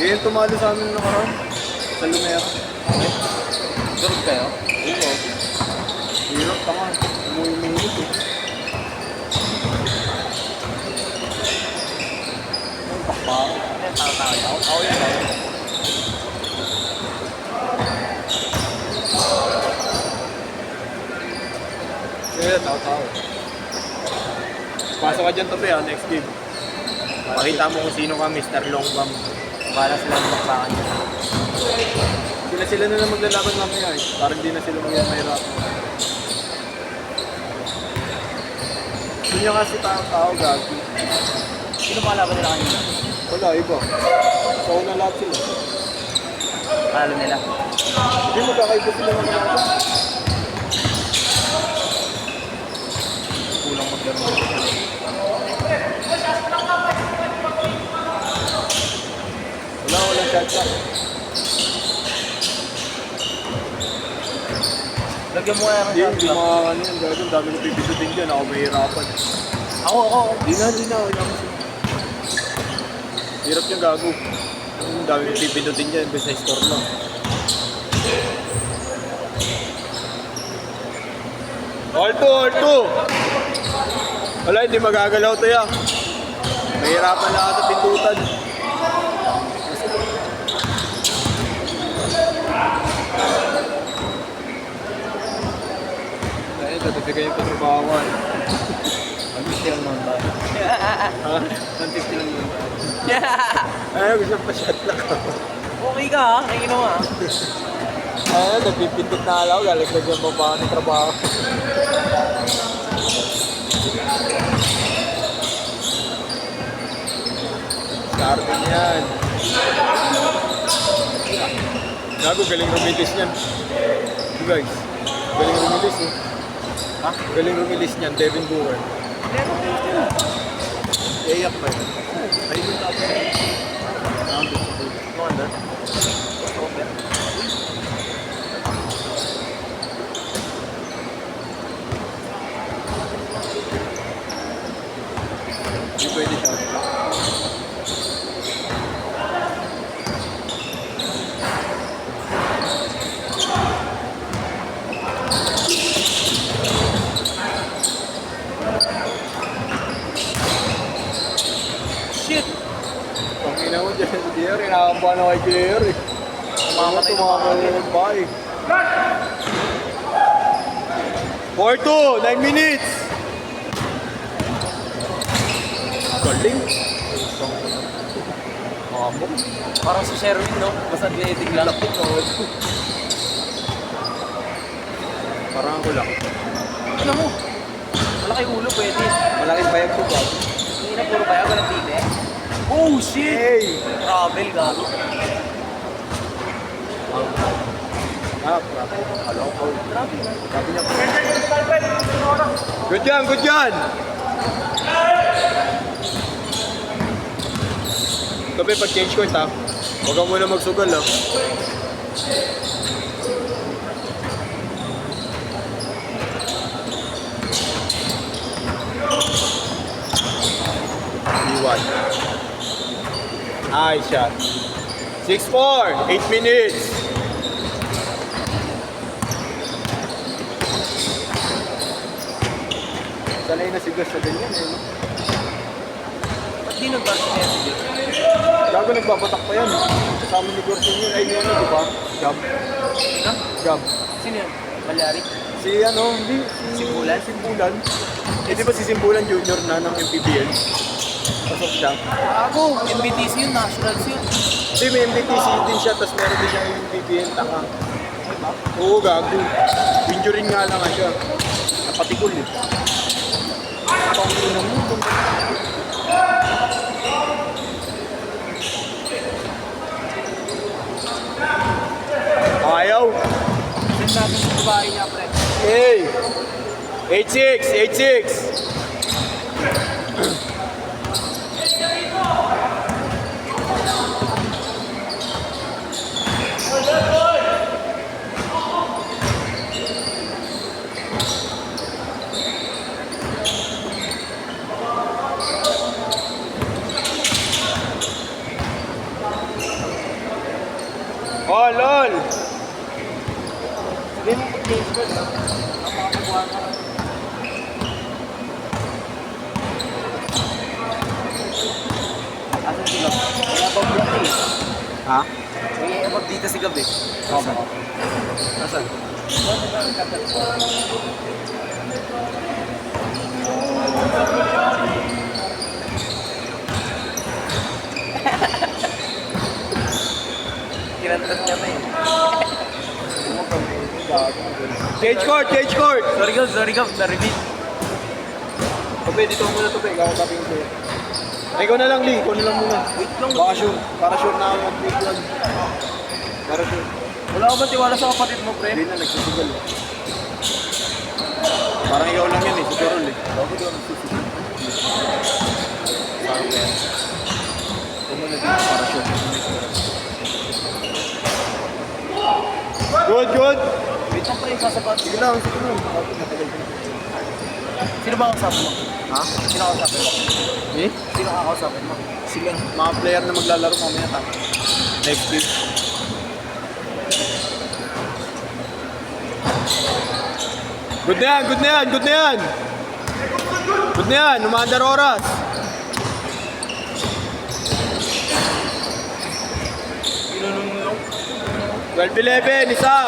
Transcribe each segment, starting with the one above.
Ganyan tumalo sa amin nakaraan. Sa Lumera. Durog kayo? Oo. Hirap tanga. Umuwi-minit eh. Ang takpa. Tao-tao. Ako yun tayo. Kaya tao-tao. Pasok ka dyan tabi next game. Pakita mo kung sino ka, Mr. Longbam. Para sila magbakan niya. Sila na lang maglalaban mamaya eh. Parang di na sila mahirap. Gusto niya kasi tao gagi. Sino makalaban nila kanina? Wala, iba. Sa una lahat sila. Panalo nila. Hindi magkakaiba sila ng mga Kulang maglaro. Walang shot. Lagyan mo kaya ng Hindi shot. mga ano yung gagawin. Dami ko pipisutin dyan. Ako mahirapan. Ako. Di na. Wala ko sila. Hirap yung gago. Ang dami ko pipindutin dyan. Basta score lang. Alto! Wala, hindi magagalaw to yan. Mahirapan lang ata pindutan. Ayun, tatibigay yung patrabawan. Ang gusto lang naman tayo. Ha? Ang 50 lang naman tayo. Ayun, gusto pa shot lang ako. Okay ka ha? Kaya ginawa ha? Ayun, nagpipindot na alaw. Galag yung babae ng trabaho. Starting yan. Gago, galing rumilis niyan. You guys, galing rumilis eh. Ha? Galing rumilis niyan, Devin Booker. Iyak pa yun. Ayun yung tapos. Ano ka Hindi pwede siya. Shit! Pangina mo dyan, Jerry. Nakakampuan ako kay Jerry. Mamatay na Tumakas na yung bahay. 4-2, 9 minutes! Galing. Mamo. Parang si Sherwin, no? Basta dinetig lang. Parang ako lang. Ano mo? Malaki ulo, pwede. Malaking bayag ko ba? Hindi na puro kaya, walang tine. Oh, shit! Hey! Travel, gago. Hello, Paul. Travel na. Sabi niya. Good yan! Kape, pag-change ko ito, huwag ka muna magsugal, ha? Iwan. Nice shot. 6-4, 8 minutes. Sanay na si Gus sa ganyan, eh, no? Ba't di nag-bars na yan? Gago, nagbabatak pa yan. Kasama ni Gorson yun. Ay, yun, di ba? Gab. Ha? Gab. Sino yan? Malyari? Si ano, hindi. Simbulan? Simbulan. Eh, di ba si Simbulan Junior na ng MPBL? Pasok siya. Ako, MBTC yun, Nationals yun. Hindi, may MBTC din siya, tapos meron din siyang MPBL. Taka. Oo, gago. Injury nga lang siya. Napatikol eh. Pangina mo. Ayaw. Saan natin sa babae niya, pre? Hey! 8-6! 8-6! All! Hindi mo mag-change ko, no? Ang makakakuha ka. Asan si Gab? Wala pa block eh. Ha? May i-abag dito si Gab eh. Asan? Asan? Kinantat niya na eh. Change court! Sorry Gab, na-reveal. Tope, dito muna Tope. Ikaw ang kaping ko. Ikaw na lang, Lee. Ikaw na lang muna. Wait lang. Baka sure. Para sure na ako mag-take one. Para sure. Wala ka ba tiwala sa kapatid mo, pre? Hindi na, nagsusugal. Parang ikaw lang yan eh. Si Carol eh. Bago doon nagsusugal. Parang yan. Ikaw muna dito. Para sure. Good! Wait lang, pre, sasabat. Sige lang. Bago matagal ka na. Sino ba ang kasama mo? Ha? Sino ang kasama mo? Eh? Sino ang kausapin mo? Sila. Mga player na maglalaro mamaya ta. Next week. Good na yan! Good na yan! Umandar oras! Pinunulong. 12-11, isa!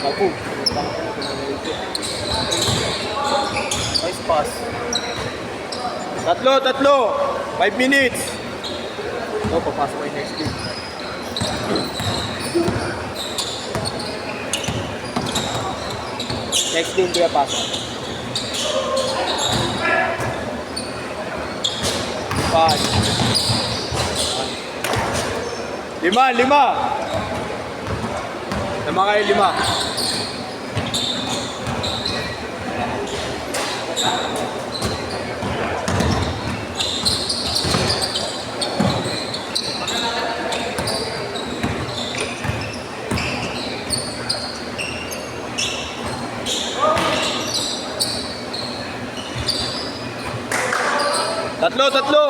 Ako. Nice pass. Tatlo! 5 minutes! Ito, papasok kayo next week. Next game kaya pasok. 5. 5. 5 kayo, 5. Tatlo!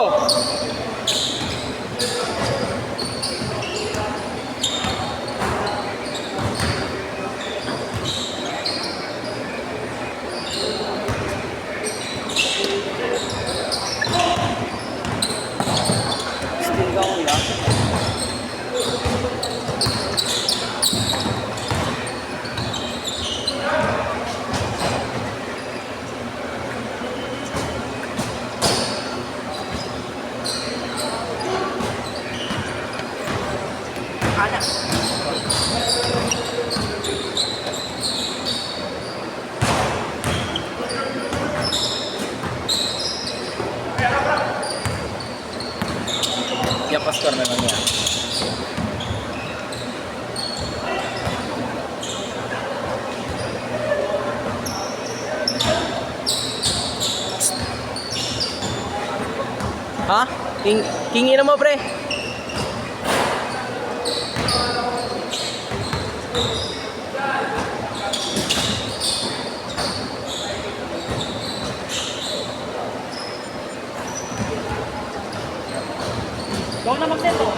Still ka, kuya. Yan, Pastor naman yan. Ha? Kingin mo, pre. Ikaw na magseto.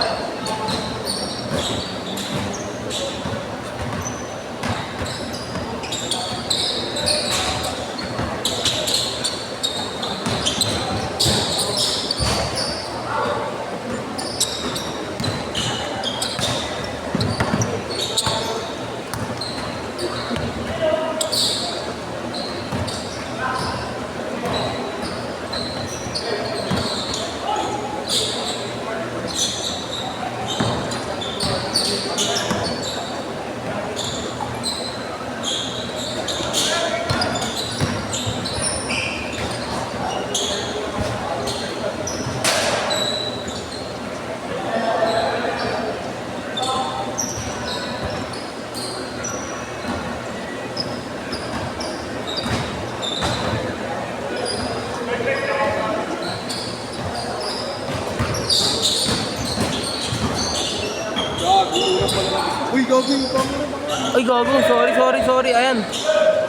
Uy, gabi yung camera ba? Ay, gago. Sorry. Ayan.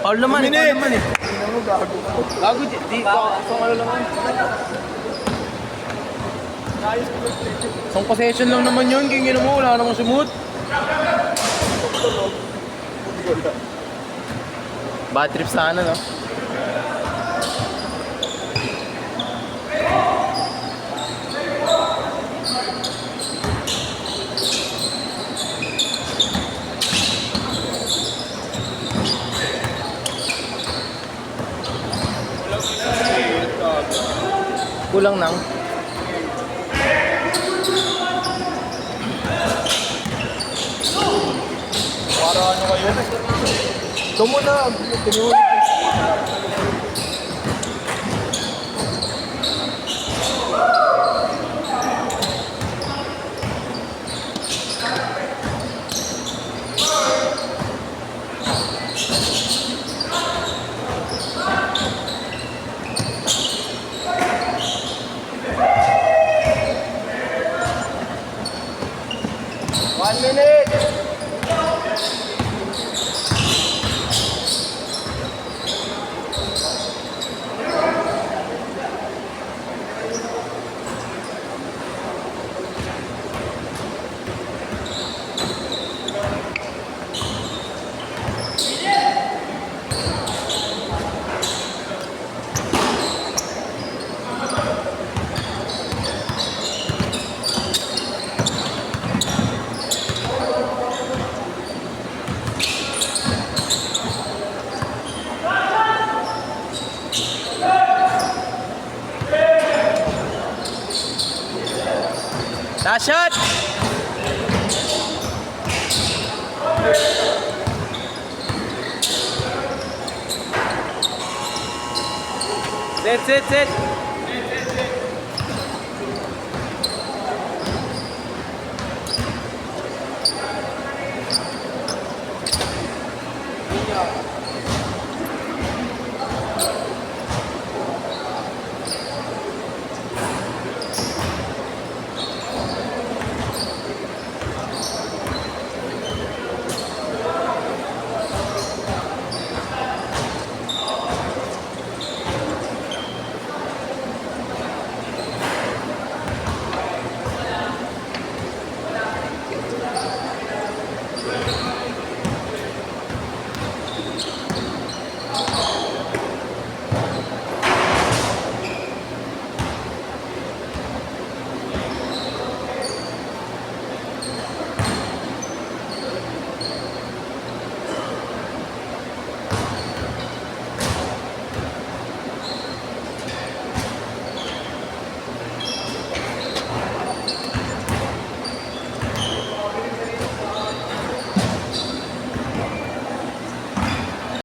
Foul naman. Minute. Foul naman eh. Ano gago? Gago, di pa. So, ano naman? Ayos ko lang play. Isang possession lang naman yun. Kingin mo, wala namang sumut. Bad trip sana, no? Kulang nang. Para ano kayo? Ito muna. Tiniwala. One minute! Last shot! Sit.